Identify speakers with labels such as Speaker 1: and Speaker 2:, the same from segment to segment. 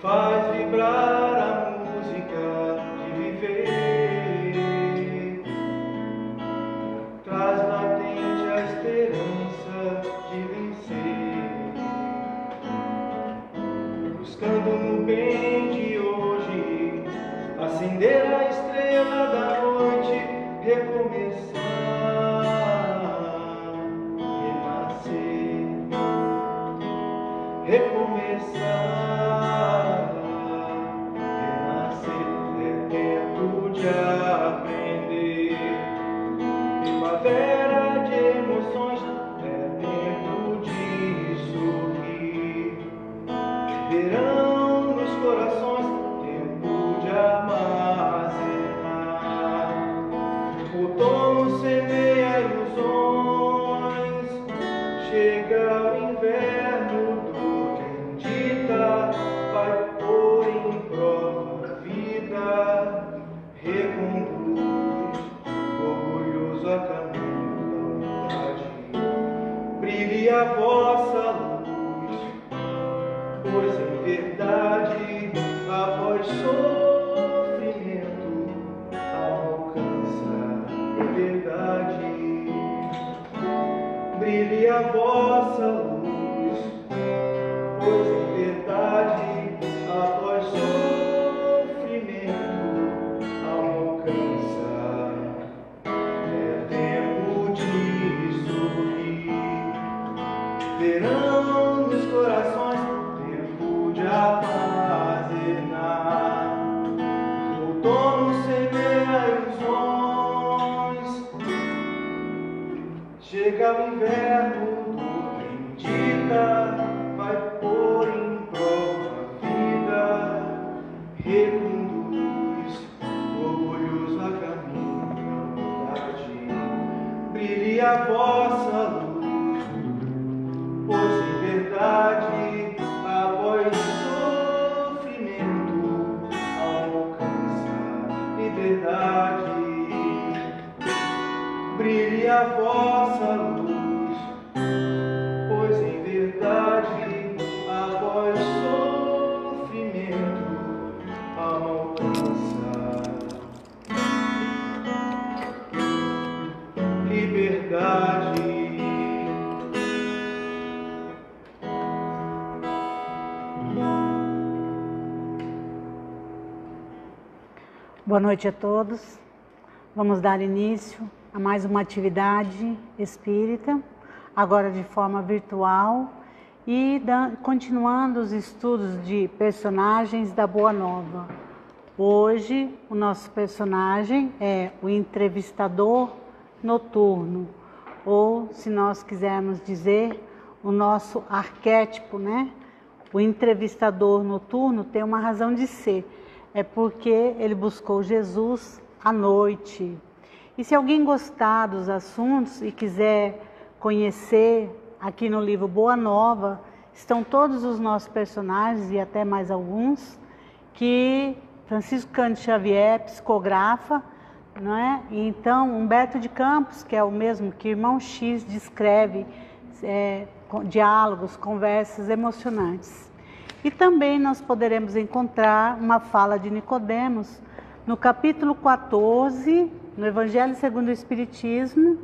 Speaker 1: Faz vibrar a música de viver, traz latente a esperança de vencer, buscando no bem de hoje, acender a estrela da noite, recomeçar, renascer, recomeçar. De aprender, primavera de emoções, é tempo de sorrir, verão nos corações, tempo de armazenar, outono semeia ilusões, chega o inverno, dor bendita, vai pôr em prova a vida. Reconduz, orgulhoso a caminho da unidade, brilhe a vossa luz, pois em verdade, após sofrimento, alcança liberdade. Brilhe a vossa luz, pois em verdade, após sofrimento, verão nos corações, tempo de armazenar, outono semeia ilusões, chega o inverno, dor bendita, vai pôr em prova a vida, reconduz, orgulhoso a caminho da verdade, brilhe a vossa luz, pois em verdade, após sofrimento, alcança liberdade. Brilhe a vossa luz, pois em verdade, após sofrimento, alcança liberdade.
Speaker 2: Boa noite a todos. Vamos dar início a mais uma atividade espírita, agora de forma virtual e continuando os estudos de personagens da Boa Nova. Hoje o nosso personagem é o entrevistador noturno, ou se nós quisermos dizer, o nosso arquétipo, né? O entrevistador noturno tem uma razão de ser. É porque ele buscou Jesus à noite. E se alguém gostar dos assuntos e quiser conhecer, aqui no livro Boa Nova, estão todos os nossos personagens e até mais alguns, que Francisco Cândido Xavier psicografa, não é? E então, Humberto de Campos, que é o mesmo que Irmão X, descreve diálogos, conversas emocionantes. E também nós poderemos encontrar uma fala de Nicodemos no capítulo 14, no Evangelho segundo o Espiritismo,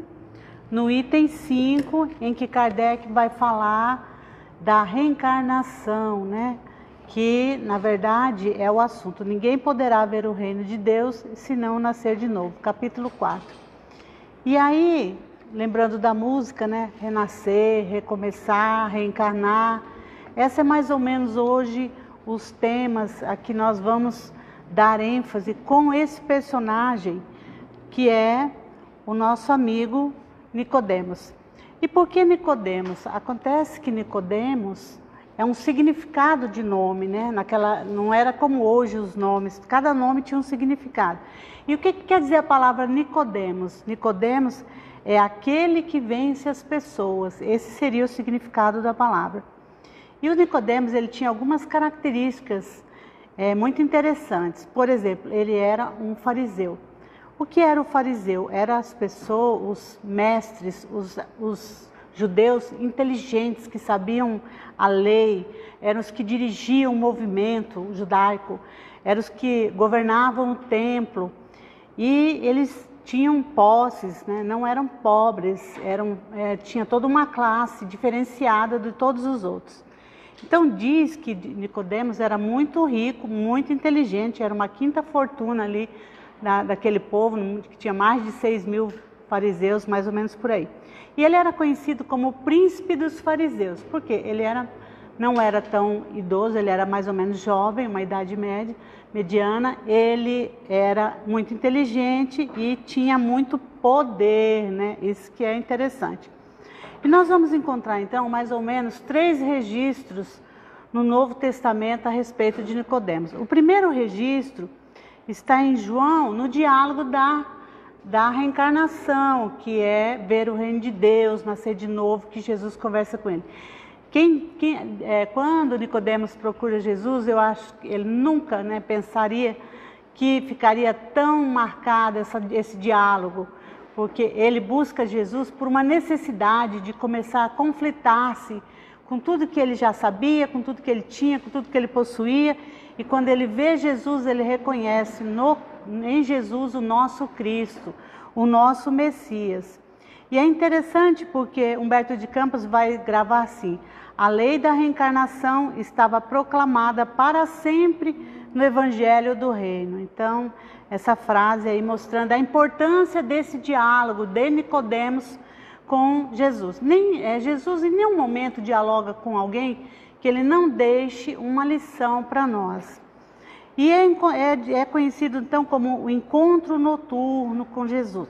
Speaker 2: no item 5, em que Kardec vai falar da reencarnação, né? Que na verdade é o assunto. Ninguém poderá ver o reino de Deus se não nascer de novo, capítulo 4. E aí, lembrando da música, né? Renascer, recomeçar, reencarnar. Essa é mais ou menos hoje os temas a que nós vamos dar ênfase com esse personagem que é o nosso amigo Nicodemos. E por que Nicodemos? Acontece que Nicodemos é um significado de nome, né? Não era como hoje os nomes, cada nome tinha um significado. E o que quer dizer a palavra Nicodemos? Nicodemos é aquele que vence as pessoas. Esse seria o significado da palavra. E o Nicodemos, ele tinha algumas características muito interessantes. Por exemplo, ele era um fariseu. O que era o fariseu? Eram as pessoas, os mestres, os judeus inteligentes que sabiam a lei, eram os que dirigiam o movimento judaico, eram os que governavam o templo, e eles tinham posses, né? Não eram pobres, tinha toda uma classe diferenciada de todos os outros. Então diz que Nicodemos era muito rico, muito inteligente, era uma quinta fortuna ali daquele povo, que tinha mais de 6.000 fariseus, mais ou menos por aí. E ele era conhecido como o príncipe dos fariseus, porque ele não era tão idoso, ele era mais ou menos jovem, uma idade mediana, ele era muito inteligente e tinha muito poder, né? Isso que é interessante. E nós vamos encontrar então mais ou menos 3 registros no Novo Testamento a respeito de Nicodemos. O primeiro registro está em João, no diálogo da reencarnação, que é ver o reino de Deus, nascer de novo, que Jesus conversa com ele. Quando Nicodemos procura Jesus, eu acho que ele nunca, né, pensaria que ficaria tão marcado esse diálogo, porque ele busca Jesus por uma necessidade de começar a conflitar-se com tudo que ele já sabia, com tudo que ele tinha, com tudo que ele possuía, e quando ele vê Jesus, ele reconhece em Jesus o nosso Cristo, o nosso Messias. E é interessante porque Humberto de Campos vai gravar assim: a lei da reencarnação estava proclamada para sempre no Evangelho do Reino. Então, essa frase aí mostrando a importância desse diálogo de Nicodemos com Jesus. Jesus em nenhum momento dialoga com alguém que ele não deixe uma lição para nós. E é conhecido então como o encontro noturno com Jesus.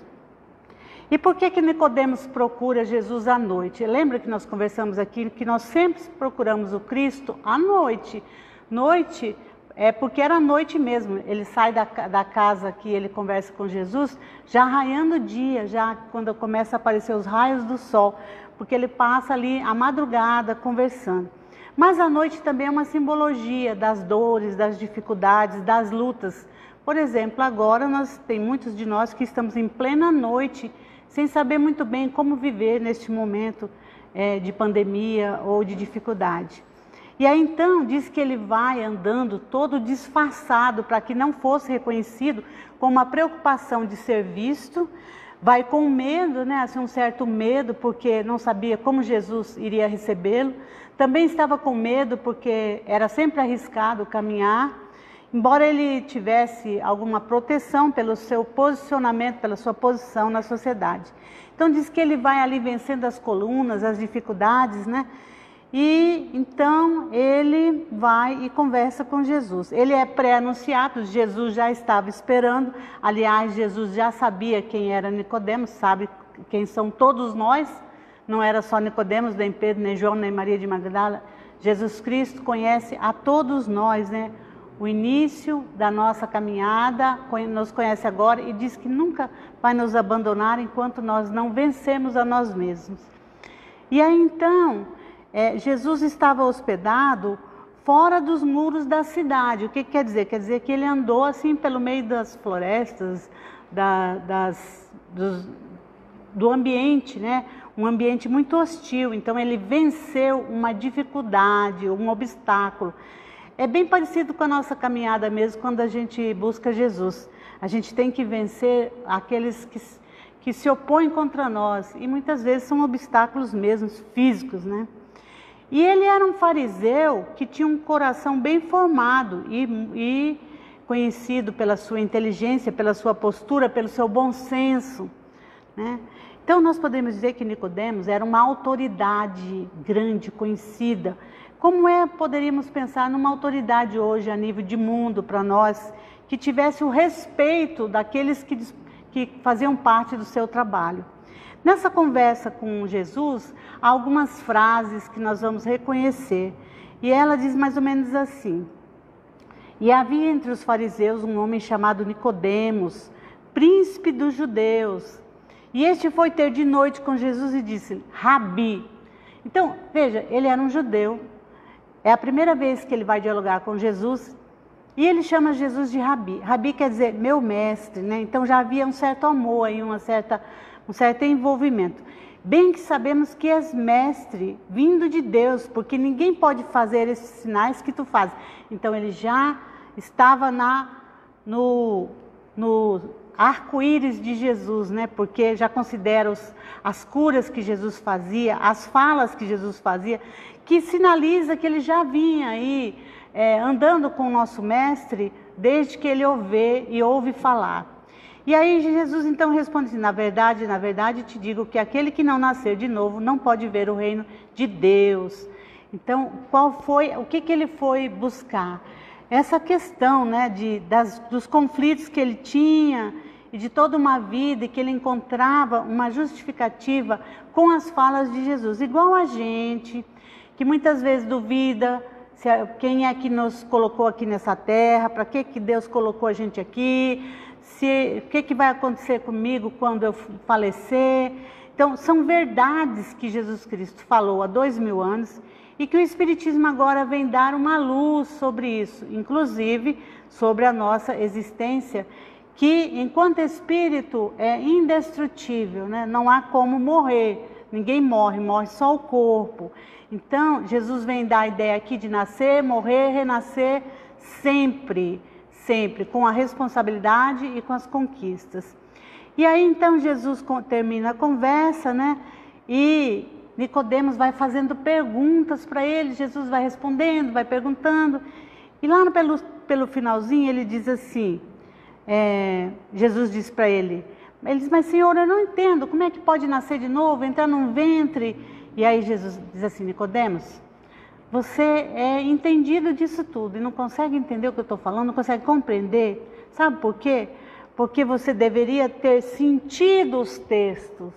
Speaker 2: E por que Nicodemos procura Jesus à noite? Lembra que nós conversamos aqui que nós sempre procuramos o Cristo à noite. Noite é porque era noite mesmo. Ele sai da casa que ele conversa com Jesus, já raiando o dia, já quando começa a aparecer os raios do sol, porque ele passa ali a madrugada conversando. Mas a noite também é uma simbologia das dores, das dificuldades, das lutas. Por exemplo, agora tem muitos de nós que estamos em plena noite, sem saber muito bem como viver neste momento de pandemia ou de dificuldade. E aí então diz que ele vai andando todo disfarçado para que não fosse reconhecido, com uma preocupação de ser visto, vai com medo, né, assim, um certo medo, porque não sabia como Jesus iria recebê-lo. Também estava com medo porque era sempre arriscado caminhar, embora ele tivesse alguma proteção pelo seu posicionamento, pela sua posição na sociedade. Então diz que ele vai ali vencendo as colunas, as dificuldades, né? E então ele vai e conversa com Jesus. Ele é pré-anunciado, Jesus já estava esperando. Aliás, Jesus já sabia quem era Nicodemos, sabe quem são todos nós. Não era só Nicodemos, nem Pedro, nem João, nem Maria de Magdala. Jesus Cristo conhece a todos nós, né? O início da nossa caminhada, nos conhece agora e diz que nunca vai nos abandonar enquanto nós não vencemos a nós mesmos. E aí então, Jesus estava hospedado fora dos muros da cidade. O que quer dizer? Quer dizer que ele andou assim pelo meio das florestas, do ambiente, né? Um ambiente muito hostil. Então ele venceu uma dificuldade, um obstáculo. É bem parecido com a nossa caminhada mesmo quando a gente busca Jesus. A gente tem que vencer aqueles que se opõem contra nós. E muitas vezes são obstáculos mesmo físicos, né? E ele era um fariseu que tinha um coração bem formado e conhecido pela sua inteligência, pela sua postura, pelo seu bom senso, né? Então nós podemos dizer que Nicodemos era uma autoridade grande, conhecida. Como poderíamos pensar numa autoridade hoje a nível de mundo para nós, que tivesse o respeito daqueles que faziam parte do seu trabalho. Nessa conversa com Jesus, há algumas frases que nós vamos reconhecer. E ela diz mais ou menos assim: e havia entre os fariseus um homem chamado Nicodemos, príncipe dos judeus. E este foi ter de noite com Jesus e disse: Rabi. Então, veja, ele era um judeu. É a primeira vez que ele vai dialogar com Jesus. E ele chama Jesus de Rabi. Rabi quer dizer meu mestre, né? Então já havia um certo amor aí, um certo envolvimento. Bem que sabemos que és mestre, vindo de Deus, porque ninguém pode fazer esses sinais que tu fazes. Então ele já estava no arco-íris de Jesus, né? Porque já considera as curas que Jesus fazia, as falas que Jesus fazia, que sinaliza que ele já vinha aí andando com o nosso mestre desde que ele ouve falar. E aí Jesus então responde assim: na verdade te digo que aquele que não nascer de novo não pode ver o reino de Deus. Então, o que ele foi buscar? Essa questão, né, dos conflitos que ele tinha e de toda uma vida, e que ele encontrava uma justificativa com as falas de Jesus. Igual a gente, que muitas vezes duvida quem é que nos colocou aqui nessa terra, para que Deus colocou a gente aqui, o que vai acontecer comigo quando eu falecer. Então, são verdades que Jesus Cristo falou há 2000 anos e que o Espiritismo agora vem dar uma luz sobre isso, inclusive sobre a nossa existência, que enquanto espírito é indestrutível, né? Não há como morrer, ninguém morre só o corpo. Então, Jesus vem dar a ideia aqui de nascer, morrer, renascer sempre, sempre, com a responsabilidade e com as conquistas. E aí, então, Jesus termina a conversa, né? E Nicodemos vai fazendo perguntas para ele, Jesus vai respondendo, vai perguntando. E lá pelo finalzinho, ele diz assim, Jesus diz para ele diz: mas Senhor, eu não entendo, como é que pode nascer de novo, entrar num ventre? E aí Jesus diz assim: Nicodemos, você é entendido disso tudo e não consegue entender o que eu estou falando, não consegue compreender. Sabe por quê? Porque você deveria ter sentido os textos.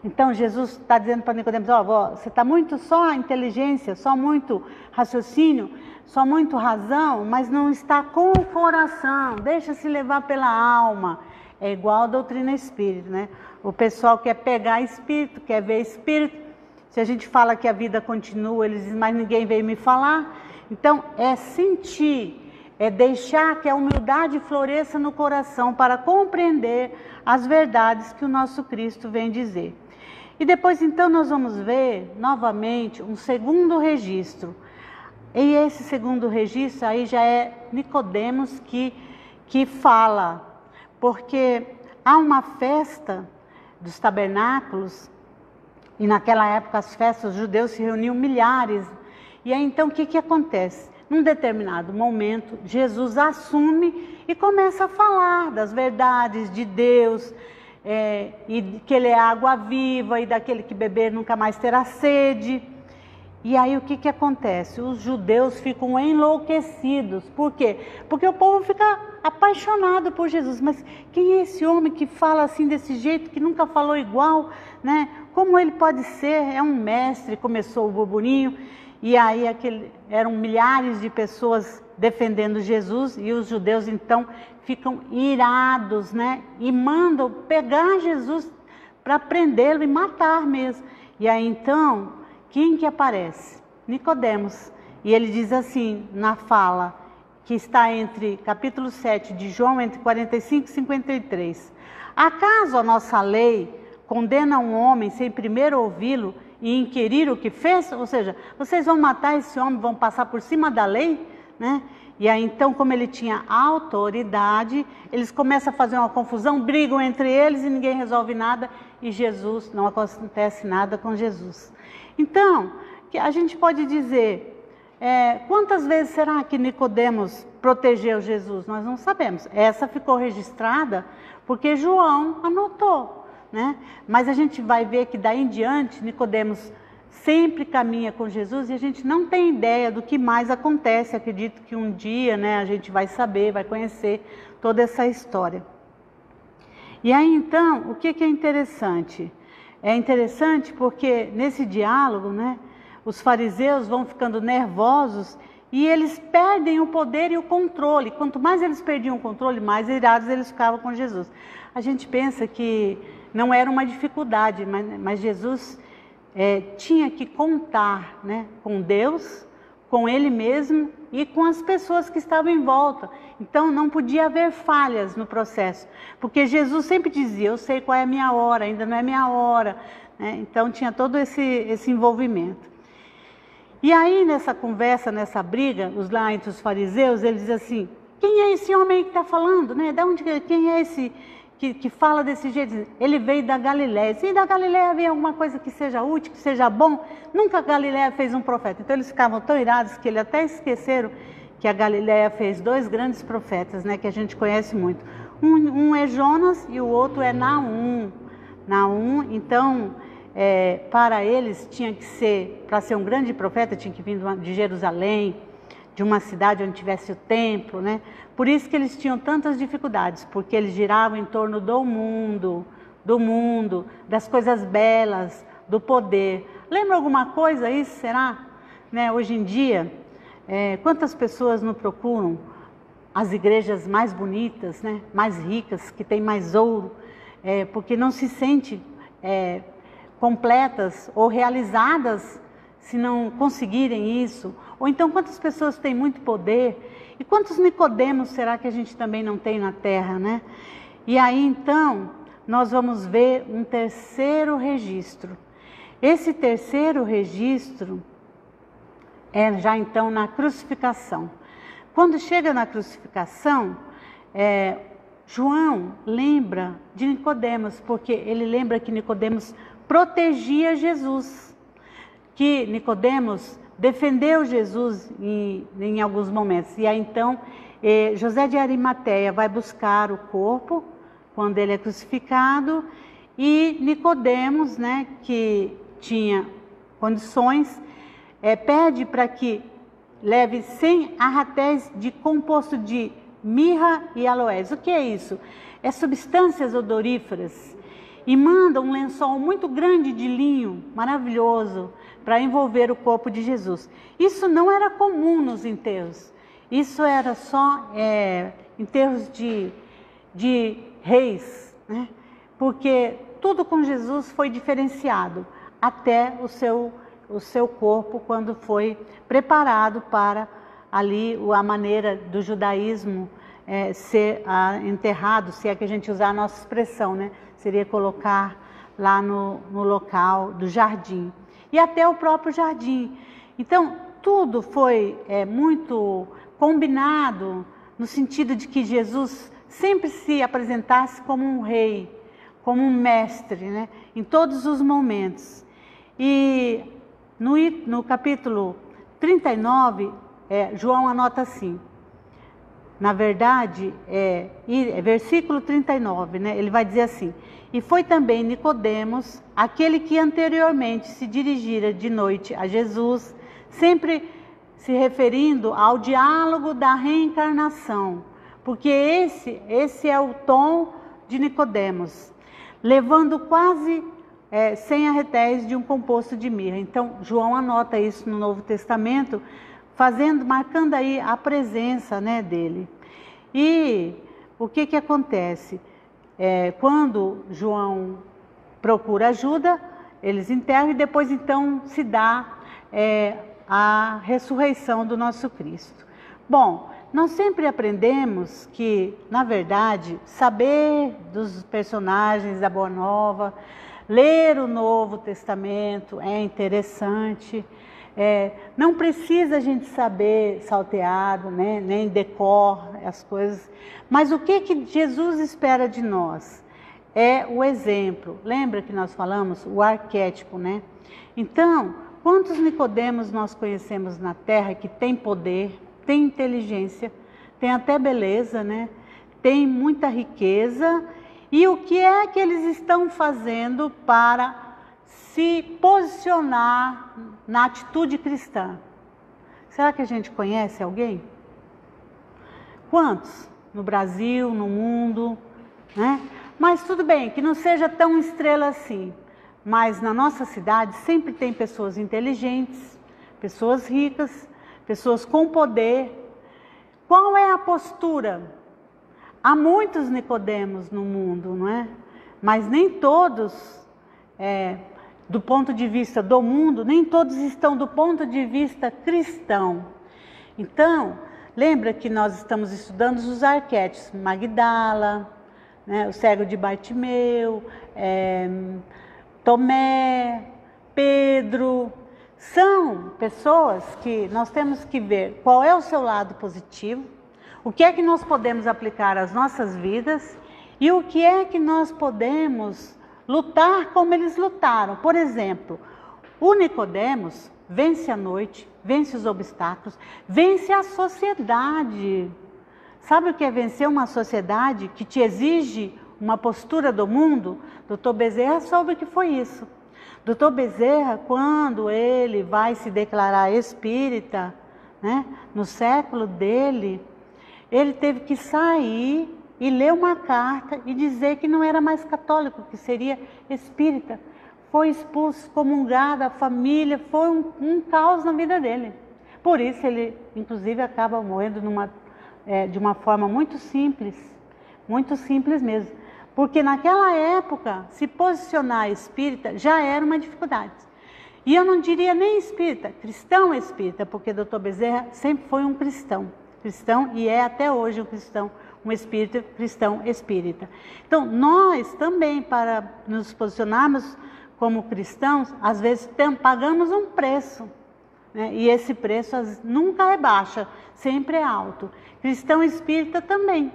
Speaker 2: Então Jesus está dizendo para Nicodemos: você está muito só inteligência, só muito raciocínio, só muito razão, mas não está com o coração, deixa-se levar pela alma. É igual a doutrina espírita, né? O pessoal quer pegar espírito, quer ver espírito. Se a gente fala que a vida continua, eles dizem: mas ninguém veio me falar. Então, é sentir, é deixar que a humildade floresça no coração para compreender as verdades que o nosso Cristo vem dizer. E depois, então, nós vamos ver novamente um segundo registro. E esse segundo registro aí já é Nicodemos que fala, porque há uma festa dos tabernáculos. E naquela época as festas, os judeus se reuniam milhares. E aí então o que acontece? Num determinado momento, Jesus assume e começa a falar das verdades de Deus, e que Ele é água viva, e daquele que beber nunca mais terá sede. E aí o que acontece? Os judeus ficam enlouquecidos. Por quê? Porque o povo fica apaixonado por Jesus. Mas quem é esse homem que fala assim desse jeito, que nunca falou igual, né? Como ele pode ser? É um mestre, começou o burburinho. E aí eram milhares de pessoas defendendo Jesus. E os judeus então ficam irados, né? E mandam pegar Jesus para prendê-lo e matar mesmo. E aí então, quem que aparece? Nicodemos. E ele diz assim, na fala, que está entre capítulo 7 de João, entre 45 e 53. Acaso a nossa lei condena um homem sem primeiro ouvi-lo e inquirir o que fez? Ou seja, vocês vão matar esse homem, vão passar por cima da lei, né? E aí então, como ele tinha autoridade, eles começam a fazer uma confusão, brigam entre eles e ninguém resolve nada, e Jesus, não acontece nada com Jesus. Então, a gente pode dizer, quantas vezes será que Nicodemos protegeu Jesus? Nós não sabemos. Essa ficou registrada porque João anotou, né? Mas a gente vai ver que daí em diante Nicodemos sempre caminha com Jesus e a gente não tem ideia do que mais acontece. Acredito que um dia, né, a gente vai saber, vai conhecer toda essa história. E aí então, o que é interessante? É interessante porque nesse diálogo, né, os fariseus vão ficando nervosos e eles perdem o poder e o controle. Quanto mais eles perdiam o controle, mais irados eles ficavam com Jesus. A gente pensa que não era uma dificuldade, mas Jesus tinha que contar, né, com Deus, com Ele mesmo e com as pessoas que estavam em volta. Então não podia haver falhas no processo, porque Jesus sempre dizia, eu sei qual é a minha hora, ainda não é minha hora, né? Então tinha todo esse envolvimento. E aí nessa conversa, nessa briga, lá entre os fariseus, eles dizem assim, quem é esse homem que está falando, né? Quem é esse que fala desse jeito? Ele veio da Galileia. Se da Galileia vem alguma coisa que seja útil, que seja bom, nunca a Galileia fez um profeta. Então eles ficavam tão irados que eles até esqueceram que a Galileia fez 2 grandes profetas, né, que a gente conhece muito. Um é Jonas e o outro é Naum. Então, para eles tinha que ser, para ser um grande profeta, tinha que vir de Jerusalém, de uma cidade onde tivesse o templo, né? Por isso que eles tinham tantas dificuldades, porque eles giravam em torno do mundo, das coisas belas, do poder. Lembra alguma coisa isso, será? Né? Hoje em dia, quantas pessoas não procuram as igrejas mais bonitas, né? Mais ricas, que têm mais ouro, porque não se sentem completas ou realizadas se não conseguirem isso. Ou então quantas pessoas têm muito poder e quantos Nicodemos será que a gente também não tem na Terra, né? E aí então nós vamos ver um terceiro registro. Esse terceiro registro é já então na crucificação. Quando chega na crucificação, João lembra de Nicodemos, porque ele lembra que Nicodemos protegia Jesus, que Nicodemos defendeu Jesus em alguns momentos. E aí então José de Arimateia vai buscar o corpo quando ele é crucificado, e Nicodemos, né, que tinha condições, pede para que leve 100 arratéis de composto de mirra e aloés. O que é isso? É substâncias odoríferas. E manda um lençol muito grande de linho, maravilhoso, para envolver o corpo de Jesus. Isso não era comum nos enterros. Isso era só enterros de reis, né? Porque tudo com Jesus foi diferenciado, até o seu corpo, quando foi preparado para ali a maneira do judaísmo ser enterrado, se é que a gente usar a nossa expressão, né? Seria colocar lá no local do jardim. E até o próprio jardim. Então, tudo foi muito combinado, no sentido de que Jesus sempre se apresentasse como um rei, como um mestre, né? Em todos os momentos. E no capítulo 39, João anota assim, na verdade, versículo 39, né? Ele vai dizer assim, e foi também Nicodemos, aquele que anteriormente se dirigira de noite a Jesus, sempre se referindo ao diálogo da reencarnação, porque esse é o tom de Nicodemos, levando quase 100 arretéis de um composto de mirra. Então, João anota isso no Novo Testamento, marcando aí a presença, né, dele. E o que acontece? Quando João procura ajuda, eles enterram e depois então se dá a ressurreição do nosso Cristo. Bom, nós sempre aprendemos que, na verdade, saber dos personagens da Boa Nova, ler o Novo Testamento é interessante. Não precisa a gente saber salteado, né? Nem decor as coisas, mas o que Jesus espera de nós? É o exemplo. Lembra que nós falamos? O arquétipo, né? Então, quantos Nicodemos nós conhecemos na Terra que tem poder, tem inteligência, tem até beleza, né? Tem muita riqueza, e o que é que eles estão fazendo para se posicionar na atitude cristã? Será que a gente conhece alguém? Quantos? No Brasil, no mundo, né? Mas tudo bem, que não seja tão estrela assim. Mas na nossa cidade sempre tem pessoas inteligentes, pessoas ricas, pessoas com poder. Qual é a postura? Há muitos Nicodemos no mundo, não é? mas nem todos, do ponto de vista do mundo, nem todos estão do ponto de vista cristão. Então, lembra que nós estamos estudando os arquétipos, Magdala, né, o cego de Bartimeu, Tomé, Pedro. São pessoas que nós temos que ver qual é o seu lado positivo, o que é que nós podemos aplicar às nossas vidas e o que é que nós podemos lutar como eles lutaram. Por exemplo, o Nicodemos vence a noite, vence os obstáculos, vence a sociedade. Sabe o que é vencer uma sociedade que te exige uma postura do mundo? Dr. Bezerra soube o que foi isso. Dr. Bezerra, quando ele vai se declarar espírita, né, no século dele, ele teve que sair e ler uma carta e dizer que não era mais católico, que seria espírita. Foi expulso, excomungado, a família, foi um caos na vida dele. Por isso ele, inclusive, acaba morrendo de uma forma muito simples mesmo. Porque naquela época, se posicionar espírita já era uma dificuldade. E eu não diria nem espírita, cristão espírita, porque Dr. Bezerra sempre foi um cristão e é até hoje um cristão, um espírita cristão espírita. Então, nós também, para nos posicionarmos como cristãos, às vezes pagamos um preço, né? E esse preço nunca é baixo, sempre é alto. Cristão espírita também.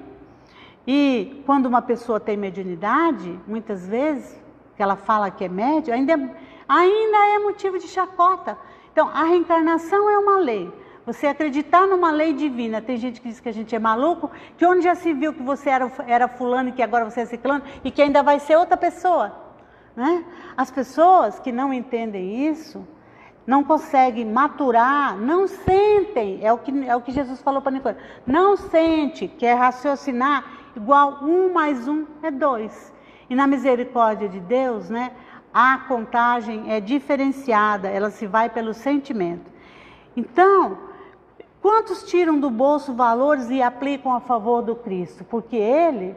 Speaker 2: E quando uma pessoa tem mediunidade, muitas vezes, que ela fala que é médium, ainda é motivo de chacota. Então, a reencarnação é uma lei. Você acreditar numa lei divina, tem gente que diz que a gente é maluco, que onde já se viu que você era fulano e que agora você é ciclano e que ainda vai ser outra pessoa, né? As pessoas que não entendem isso, não conseguem maturar, não sentem, é o que Jesus falou para Nicodemo, não sente, quer raciocinar, igual 1 mais 1 é 2. E na misericórdia de Deus, né, a contagem é diferenciada, ela se vai pelo sentimento. Então, quantos tiram do bolso valores e aplicam a favor do Cristo? Porque ele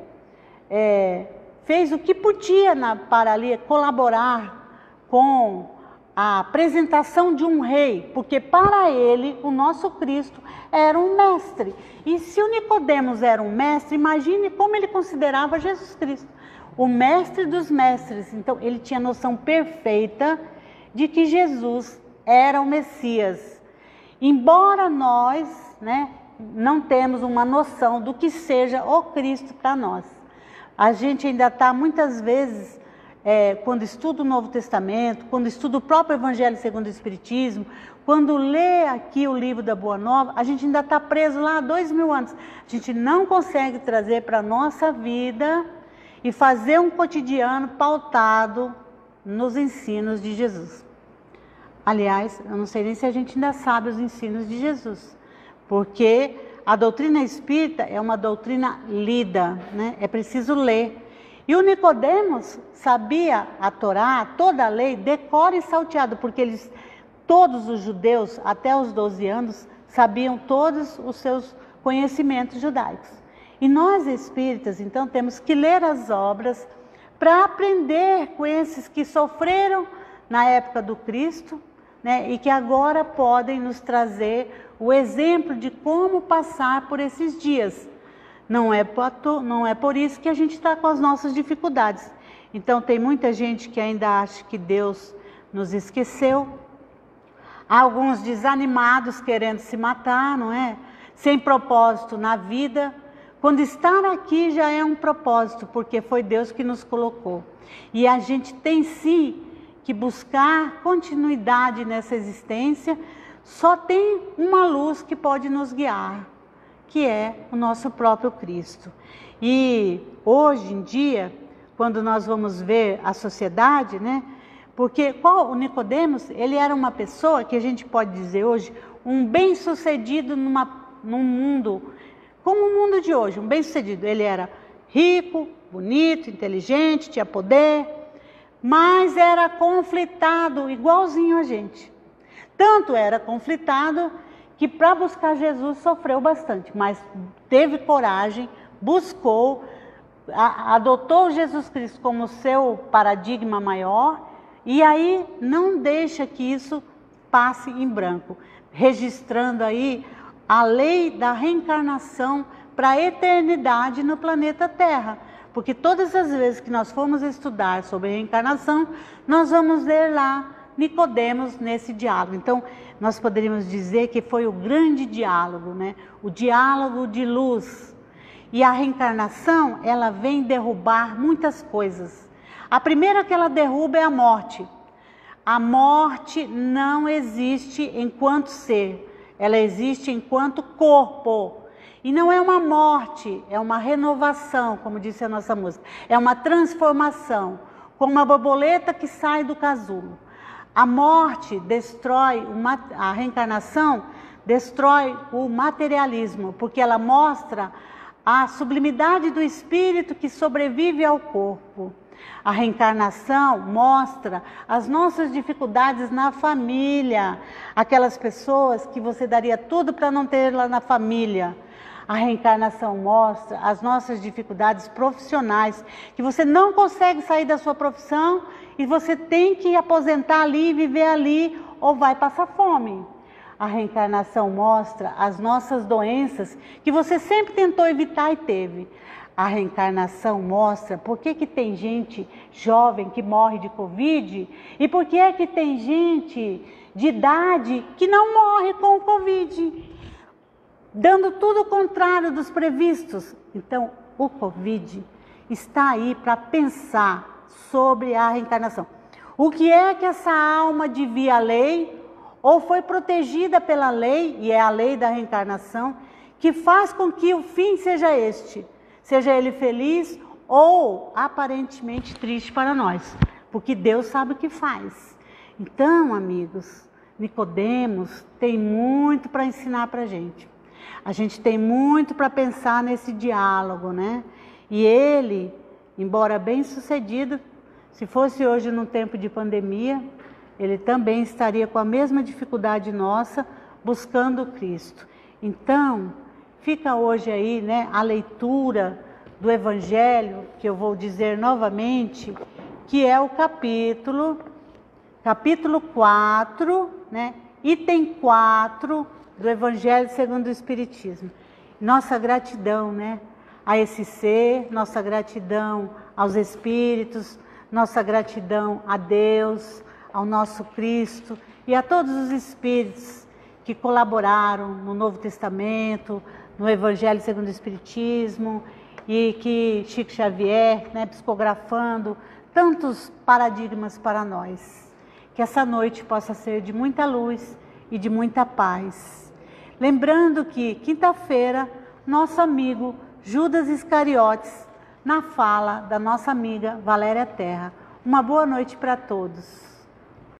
Speaker 2: fez o que podia para ali colaborar com a apresentação de um rei, porque para ele, o nosso Cristo era um mestre. E se o Nicodemos era um mestre, imagine como ele considerava Jesus Cristo, o mestre dos mestres. Então, ele tinha noção perfeita de que Jesus era o Messias. Embora nós, né, não temos uma noção do que seja o Cristo para nós. A gente ainda está muitas vezes, quando estuda o Novo Testamento, quando estuda o próprio Evangelho segundo o Espiritismo, quando lê aqui o livro da Boa Nova, a gente ainda está preso lá há 2000 anos. A gente não consegue trazer para a nossa vida e fazer um cotidiano pautado nos ensinos de Jesus. Aliás, eu não sei nem se a gente ainda sabe os ensinos de Jesus, porque a doutrina espírita é uma doutrina lida, né? É preciso ler. E o Nicodemos sabia a Torá, toda a lei, decora e salteado, porque todos os judeus, até os 12 anos, sabiam todos os seus conhecimentos judaicos. E nós espíritas, então, temos que ler as obras para aprender com esses que sofreram na época do Cristo, né, e que agora podem nos trazer o exemplo de como passar por esses dias. Não é por isso que a gente está com as nossas dificuldades. Então, tem muita gente que ainda acha que Deus nos esqueceu. Há alguns desanimados querendo se matar, não é? Sem propósito na vida. Quando estar aqui já é um propósito, porque foi Deus que nos colocou. E a gente tem sim que buscar continuidade nessa existência. Só tem uma luz que pode nos guiar, que é o nosso próprio Cristo. E hoje em dia, quando nós vamos ver a sociedade, né? Porque o Nicodemos, ele era uma pessoa que a gente pode dizer hoje, um bem-sucedido num mundo, como o mundo de hoje, um bem-sucedido. Ele era rico, bonito, inteligente, tinha poder, mas era conflitado, igualzinho a gente. Tanto era conflitado que para buscar Jesus sofreu bastante, mas teve coragem, buscou, adotou Jesus Cristo como seu paradigma maior, e aí não deixa que isso passe em branco, registrando aí a lei da reencarnação para a eternidade no planeta Terra. Porque todas as vezes que nós formos estudar sobre reencarnação, nós vamos ler lá Nicodemos nesse diálogo. Então, nós poderíamos dizer que foi o grande diálogo, né? O diálogo de luz. E a reencarnação, ela vem derrubar muitas coisas. A primeira que ela derruba é a morte. A morte não existe enquanto ser, ela existe enquanto corpo. E não é uma morte, é uma renovação, como disse a nossa música. É uma transformação, como uma borboleta que sai do casulo. A morte destrói, a reencarnação destrói o materialismo, porque ela mostra a sublimidade do espírito que sobrevive ao corpo. A reencarnação mostra as nossas dificuldades na família, aquelas pessoas que você daria tudo para não ter lá na família. A reencarnação mostra as nossas dificuldades profissionais, que você não consegue sair da sua profissão e você tem que aposentar ali, viver ali, ou vai passar fome. A reencarnação mostra as nossas doenças que você sempre tentou evitar e teve. A reencarnação mostra por que tem gente jovem que morre de Covid e por que é que tem gente de idade que não morre com o Covid, dando tudo o contrário dos previstos. Então, o Covid está aí para pensar sobre a reencarnação. O que é que essa alma devia à lei ou foi protegida pela lei, e é a lei da reencarnação, que faz com que o fim seja este. Seja ele feliz ou aparentemente triste para nós, porque Deus sabe o que faz. Então, amigos, Nicodemos tem muito para ensinar para a gente. A gente tem muito para pensar nesse diálogo, né? E ele, embora bem sucedido, se fosse hoje num tempo de pandemia, ele também estaria com a mesma dificuldade nossa, buscando Cristo. Então, fica hoje aí, né, a leitura do Evangelho, que eu vou dizer novamente, que é o capítulo 4, né, item 4 do Evangelho segundo o Espiritismo. Nossa gratidão, né, a esse ser, nossa gratidão aos Espíritos, nossa gratidão a Deus, ao nosso Cristo e a todos os Espíritos que colaboraram no Novo Testamento, no Evangelho segundo o Espiritismo, e que Chico Xavier, né, psicografando tantos paradigmas para nós. Que essa noite possa ser de muita luz e de muita paz. Lembrando que quinta-feira, nosso amigo Judas Iscariotes, na fala da nossa amiga Valéria Terra. Uma boa noite para todos.